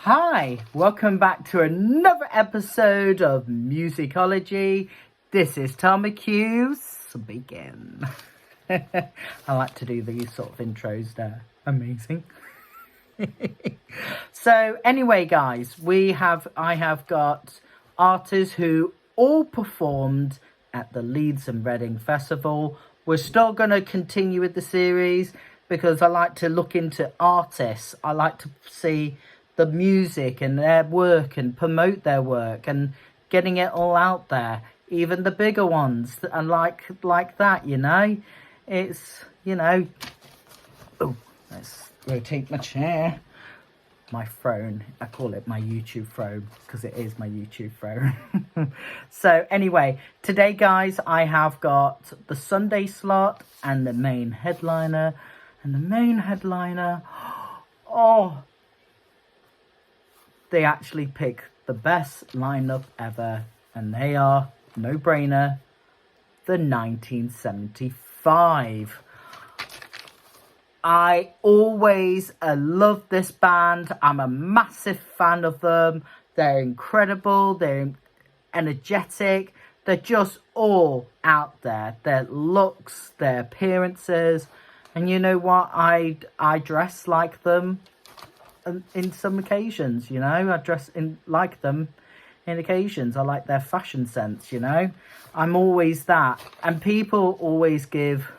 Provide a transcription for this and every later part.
Hi, welcome back to another episode of Musicology. This is Tom McHughes. Begin. I like to do these sort of intros, they're amazing. So anyway, guys, I have got artists who all performed at the Leeds and Reading Festival. We're still going to continue with the series because I like to look into artists. I like to see the music and their work and promote their work and getting it all out there. Even the bigger ones and like that, you know. It's, you know. Oh, let's rotate my chair. My throne, I call it my YouTube throne because it is my YouTube throne. So anyway, today guys, I have got the Sunday slot and the main headliner. And the main headliner, oh, they actually pick the best lineup ever, and they are, no brainer, the 1975. I always love this band. I'm a massive fan of them. They're incredible. They're energetic. They're just all out there. Their looks, their appearances. And you know what? I dress like them in some occasions, you know. I dress like them in occasions. I like their fashion sense, you know. I'm always that. And people always give,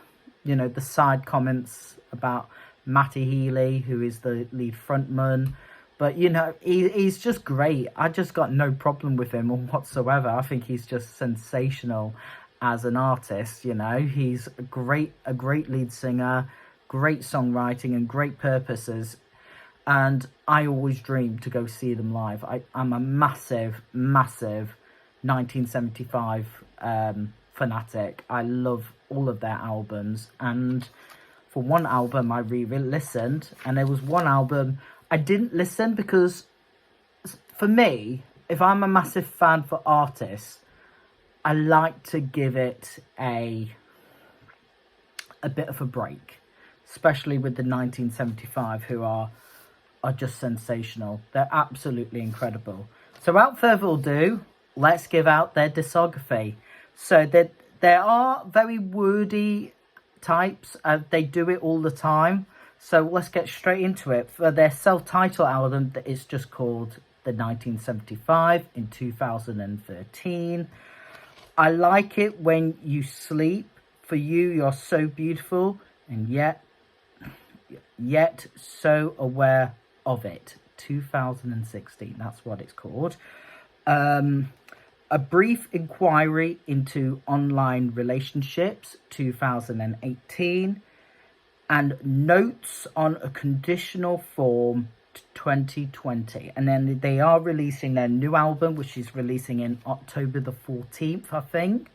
you know, the side comments about Matty Healy, who is the lead frontman. But, you know, he's just great. I just got no problem with him whatsoever. I think he's just sensational as an artist, you know. He's a great lead singer, great songwriting and great purposes. And I always dream to go see them live. I'm a massive 1975 fanatic. I love all of their albums. And for one album I re-listened, and there was one album I didn't listen because for me, if I'm a massive fan for artists, I like to give it a bit of a break, especially with the 1975, who are just sensational. They're absolutely incredible. So without further ado, let's give out their discography. So there are very wordy types. They do it all the time. So let's get straight into it. For their self-titled album, that is just called the 1975 in 2013. I like it when you sleep. For you, you're so beautiful and yet so aware of it. 2016, that's what it's called. A Brief Inquiry into Online Relationships, 2018. And Notes on a Conditional Form, 2020. And then they are releasing their new album, which is releasing in October the 14th, I think.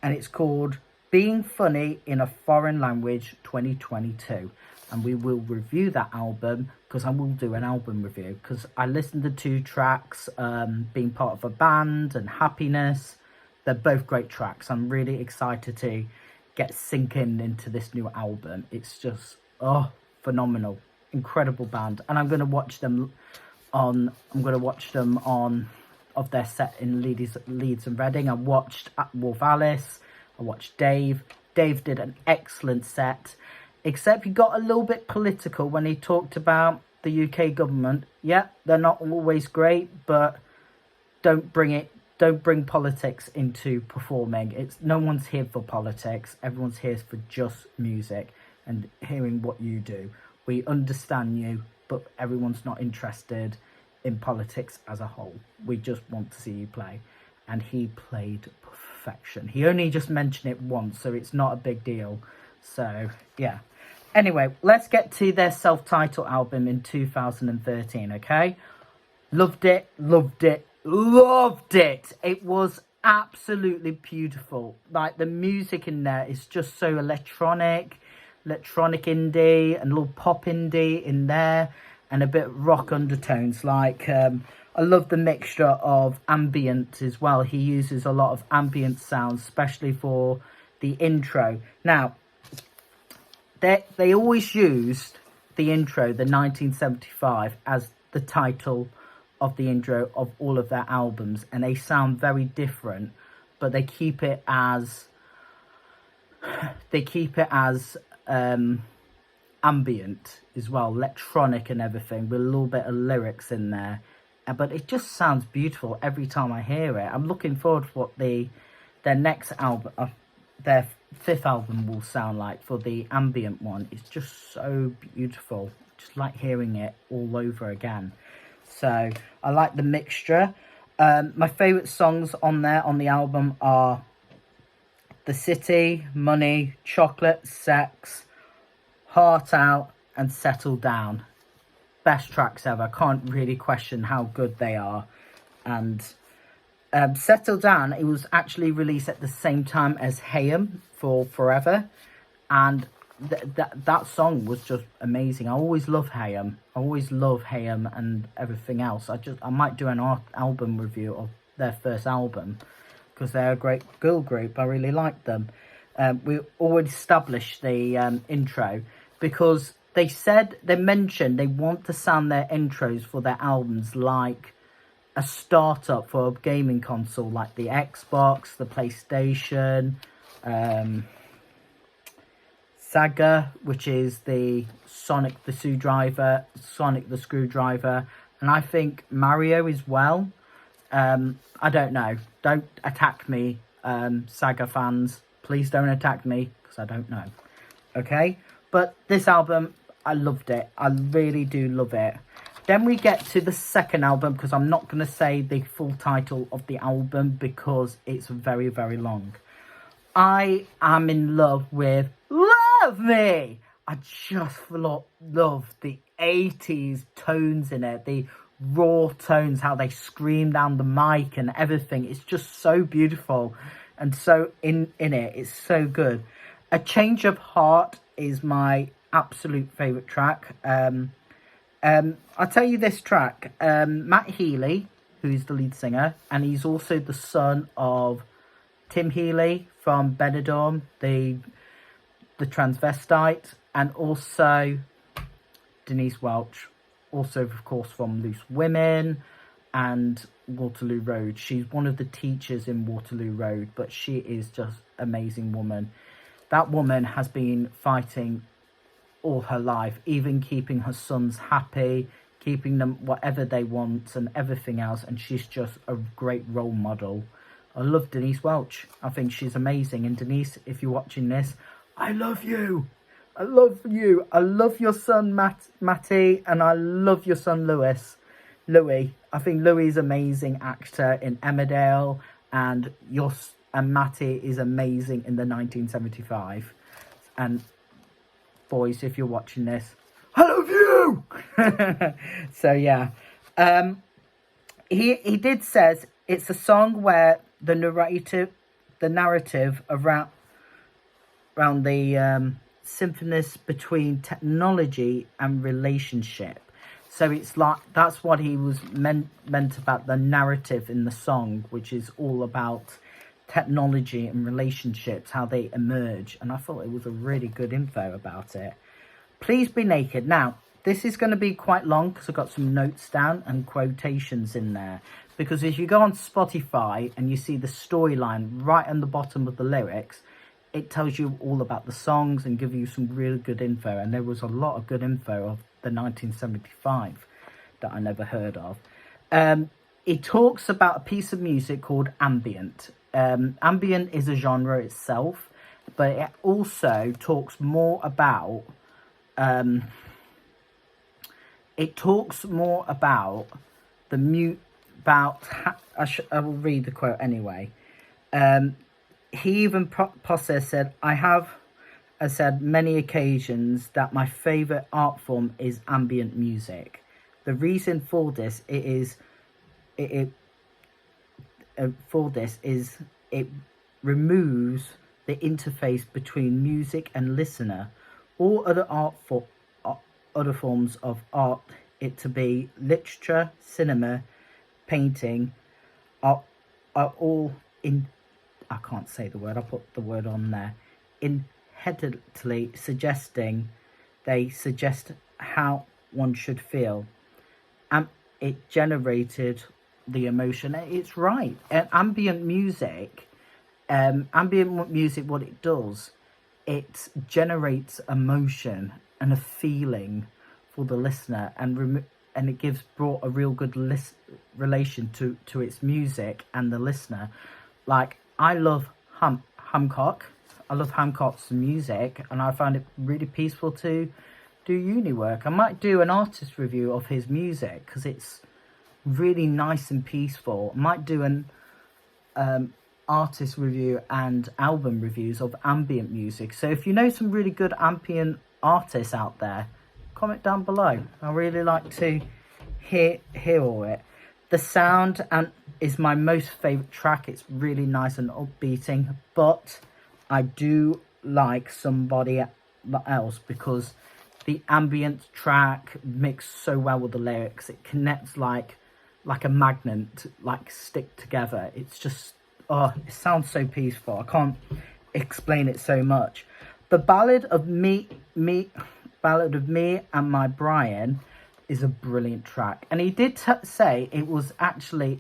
And it's called Being Funny in a Foreign Language, 2022. And we will review that album because I will do an album review because I listened to 2 tracks, Being Part of a Band and Happiness. They're both great tracks. I'm really excited to get sinking into this new album. It's just, oh, phenomenal. Incredible band. And I'm going to watch them on of their set in Leeds and Reading. I watched Wolf Alice. I watched Dave. Dave did an excellent set. Except he got a little bit political when he talked about the UK government. Yeah, they're not always great, but don't bring politics into performing. No one's here for politics. Everyone's here for just music and hearing what you do. We understand you, but everyone's not interested in politics as a whole. We just want to see you play. And he played perfection. He only just mentioned it once, so it's not a big deal. So, yeah. Anyway, let's get to their self-titled album in 2013, okay? Loved it. It was absolutely beautiful. Like, the music in there is just so electronic indie, and a little pop indie in there, and a bit of rock undertones. Like, I love the mixture of ambient as well. He uses a lot of ambient sounds, especially for the intro. Now, they always used the intro, the 1975, as the title of the intro of all of their albums, and they sound very different, but they keep it as ambient as well, electronic and everything, with a little bit of lyrics in there. But it just sounds beautiful every time I hear it. I'm looking forward to what their next album, their fifth album, will sound like for the ambient one. It's just so beautiful. Just like hearing it all over again. So I like the mixture. My favourite songs on the album are The City, Money, Chocolate, Sex, Heart Out, and Settle Down. Best tracks ever. Can't really question how good they are. And Settle Down, it was actually released at the same time as Hayam for Forever, and that song was just amazing. I always love Hayam. And everything else. I might do an album review of their first album, because they're a great girl group. I really like them. We already established the intro, because they mentioned they want to sound their intros for their albums like a startup for a gaming console, like the Xbox, the PlayStation, Sega, which is the Sonic the Screwdriver, and I think Mario as well. I don't know. Don't attack me, Sega fans. Please don't attack me, because I don't know. Okay? But this album, I loved it. I really do love it. Then we get to the second album, because I'm not going to say the full title of the album because it's very, very long. I am in love with Love Me. I just love the 80s tones in it, the raw tones, how they scream down the mic and everything. It's just so beautiful, and so in it, it's so good. A Change of Heart is my absolute favourite track. I'll tell you this track. Matt Healy, who's the lead singer, and he's also the son of Tim Healy from Benidorm, the transvestite, and also Denise Welch, also of course from Loose Women and Waterloo Road. She's one of the teachers in Waterloo Road, but she is just an amazing woman. That woman has been fighting all her life, even keeping her sons happy, keeping them whatever they want and everything else, and she's just a great role model. I love Denise Welch. I think she's amazing. And Denise, if you're watching this, I love you. I love you. I love your son Matty, and I love your son Louis. I think Louis is an amazing actor in Emmerdale, and Matty is amazing in the 1975. And boys, if you're watching this, I love you. So yeah, he did says it's a song where the narrative around the symphonies between technology and relationship. So it's like, that's what he was meant about, the narrative in the song, which is all about technology and relationships, how they emerge. And I thought it was a really good info about it. Please Be Naked. Now, this is going to be quite long because I've got some notes down and quotations in there. Because if you go on Spotify and you see the storyline right on the bottom of the lyrics, it tells you all about the songs and give you some really good info. And there was a lot of good info of the 1975 that I never heard of. It talks about a piece of music called ambient. Ambient is a genre itself, but it also talks more about I will read the quote anyway. He even said, I have said many occasions that my favourite art form is ambient music. The reason for this is it removes the interface between music and listener. All other forms of art, it to be literature, cinema, painting, are all in. I can't say the word. I'll put the word on there. Inherently suggesting, they suggest how one should feel. it generated the emotion. It's right. And ambient music, what it does, it generates emotion and a feeling for the listener, and it brought a real good relation to its music and the listener. Like, I love Hancock. I love Hancock's music, and I find it really peaceful to do uni work. I might do an artist review of his music because it's really nice and peaceful. I might do an artist review and album reviews of ambient music. So if you know some really good ambient artists out there, comment down below. I really like to hear all it. The sound is my most favorite track. It's really nice and upbeating, but I do like Somebody Else because the ambient track mixed so well with the lyrics. It connects like a magnet, like stick together. It's just, oh, it sounds so peaceful. I can't explain it so much. The Ballad of Me and My Brian is a brilliant track, and he did say it was actually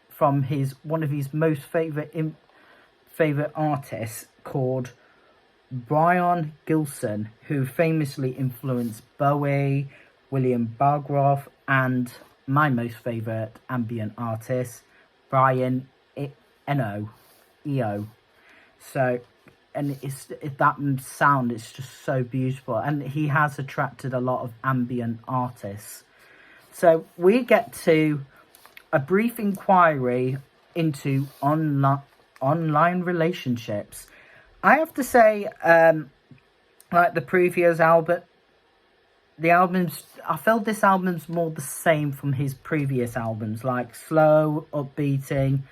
from one of his most favorite artists called Brian Gilson, who famously influenced Bowie, William Bargroff, and my most favorite ambient artist, Brian Eno. So, and that sound is just so beautiful, and he has attracted a lot of ambient artists. So we get to a brief inquiry into online relationships. I have to say, like the previous album, I felt this album's more the same from his previous albums, like slow, upbeating.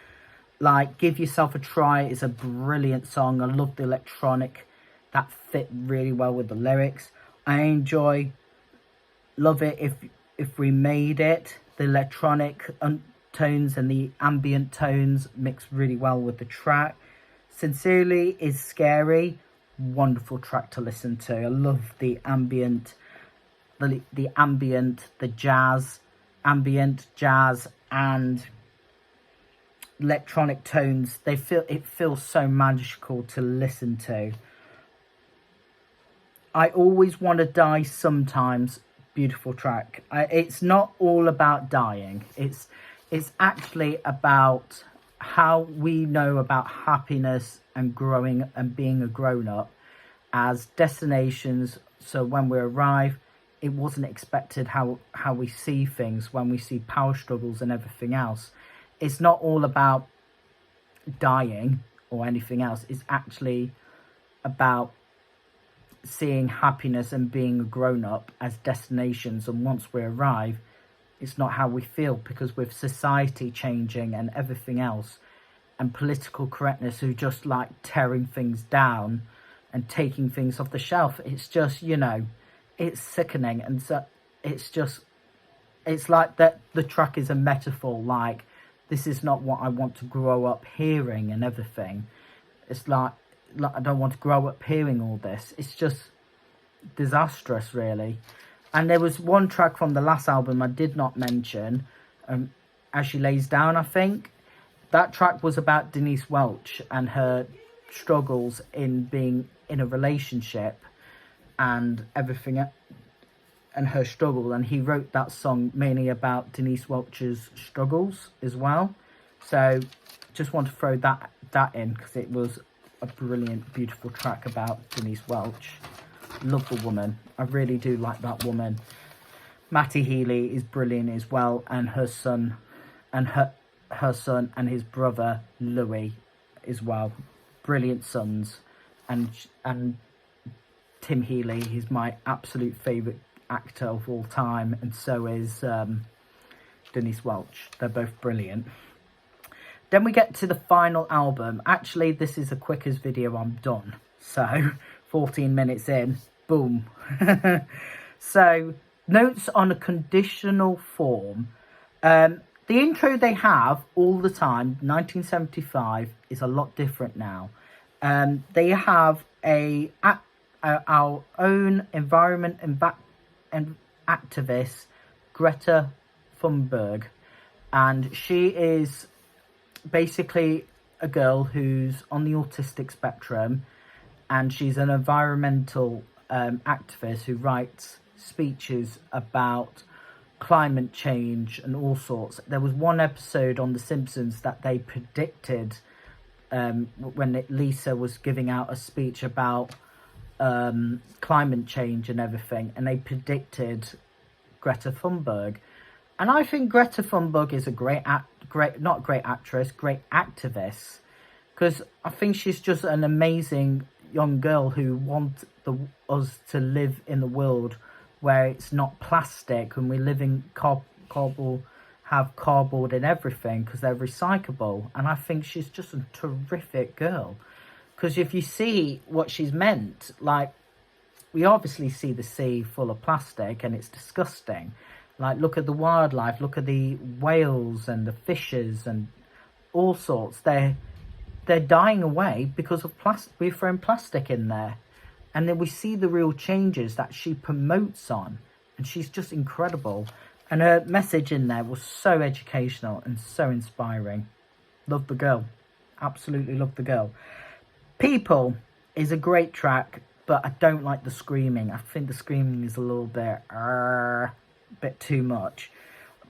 Like Give Yourself a Try is a brilliant song. I love the electronic that fit really well with the lyrics. I love it if we made it. The electronic tones and the ambient tones mix really well with the track. Sincerely is Scary, wonderful track to listen to. I love the ambient, the jazz, and electronic tones. It feels so magical to listen to. I Always Want to Die Sometimes, beautiful track. It's not all about dying. It's actually about how we know about happiness and growing and being a grown-up as destinations. So when we arrive, it wasn't expected how we see things when we see power struggles and everything else. It's not all about dying or anything else. It's actually about seeing happiness and being a grown-up as destinations. And once we arrive, it's not how we feel, because with society changing and everything else, and political correctness who just like tearing things down and taking things off the shelf, it's just, it's sickening. And so it's like that the track is a metaphor, like, this is not what I want to grow up hearing and everything. It's like I don't want to grow up hearing all this. It's just disastrous, really. And there was one track from the last album I did not mention, As She Lays Down, I think. That track was about Denise Welch and her struggles in being in a relationship and everything, and her struggle. And he wrote that song mainly about Denise Welch's struggles as well. So just want to throw that in because it was a brilliant, beautiful track about Denise Welch. Love the woman. I really do like that woman. Matty Healy is brilliant as well, and her son and his brother Louis as well. Brilliant sons. And Tim Healy is my absolute favourite actor of all time, and so is Denise Welch. They're both brilliant. Then we get to the final album. Actually, this is the quickest video I'm done. So 14 minutes in, boom. So notes on a conditional form. The intro they have all the time, 1975, is a lot different now. They have our own environment and activist, Greta Thunberg, and she is basically a girl who's on the autistic spectrum, and she's an environmental activist who writes speeches about climate change and all sorts. There was one episode on The Simpsons that they predicted when Lisa was giving out a speech about climate change and everything, and they predicted Greta Thunberg. And I think Greta Thunberg is a great activist, because I think she's just an amazing young girl who wants us to live in a world where it's not plastic, and we live in have cardboard and everything because they're recyclable. And I think she's just a terrific girl, because if you see what she's meant, like, we obviously see the sea full of plastic and it's disgusting. Like, look at the wildlife, look at the whales and the fishes and all sorts. They're dying away because of plastic. We're throwing plastic in there. And then we see the real changes that she promotes on. And she's just incredible. And her message in there was so educational and so inspiring. Love the girl. Absolutely love the girl. People is a great track, but I don't like the screaming. I think the screaming is a little bit too much.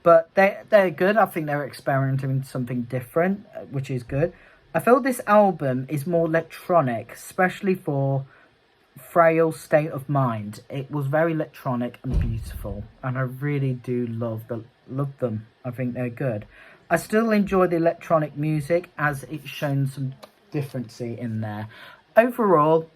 But they're good. I think they're experimenting with something different, which is good. I feel this album is more electronic, especially for Frail State of Mind. It was very electronic and beautiful, and I really do love them. I think they're good. I still enjoy the electronic music, as it's shown some difference in there. Overall,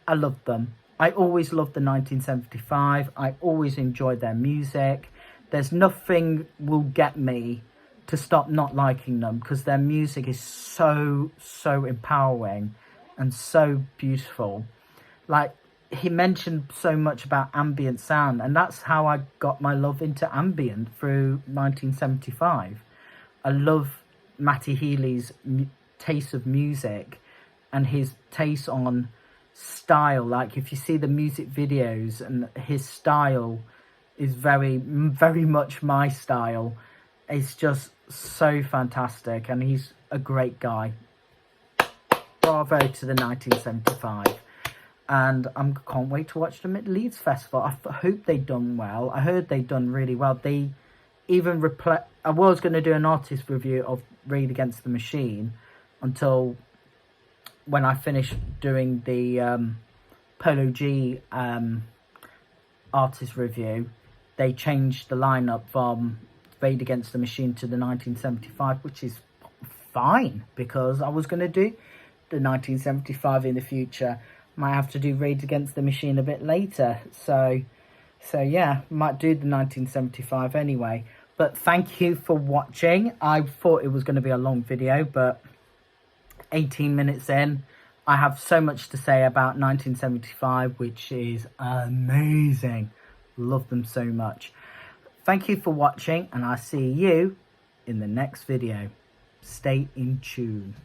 I love them. I always loved the 1975. I always enjoyed their music. There's nothing will get me to stop not liking them, because their music is so empowering and so beautiful. Like, he mentioned so much about ambient sound, and that's how I got my love into ambient through 1975. I love Matty Healy's taste of music and his taste on style. Like, if you see the music videos, and his style is very much my style. It's just so fantastic, and he's a great guy. Bravo to the 1975. And I can't wait to watch them at Leeds Festival. I hope they've done well. I heard they've done really well. They even I was going to do an artist review of Rage Against the Machine until when I finished doing the Polo G artist review. They changed the lineup from Rage Against the Machine to the 1975, which is fine, because I was going to do the 1975 in the future. Might have to do Rage Against the Machine a bit later. So yeah, might do the 1975 anyway. But thank you for watching. I thought it was going to be a long video, but 18 minutes in, I have so much to say about 1975, which is amazing. Love them so much. Thank you for watching, and I'll see you in the next video. Stay in tune.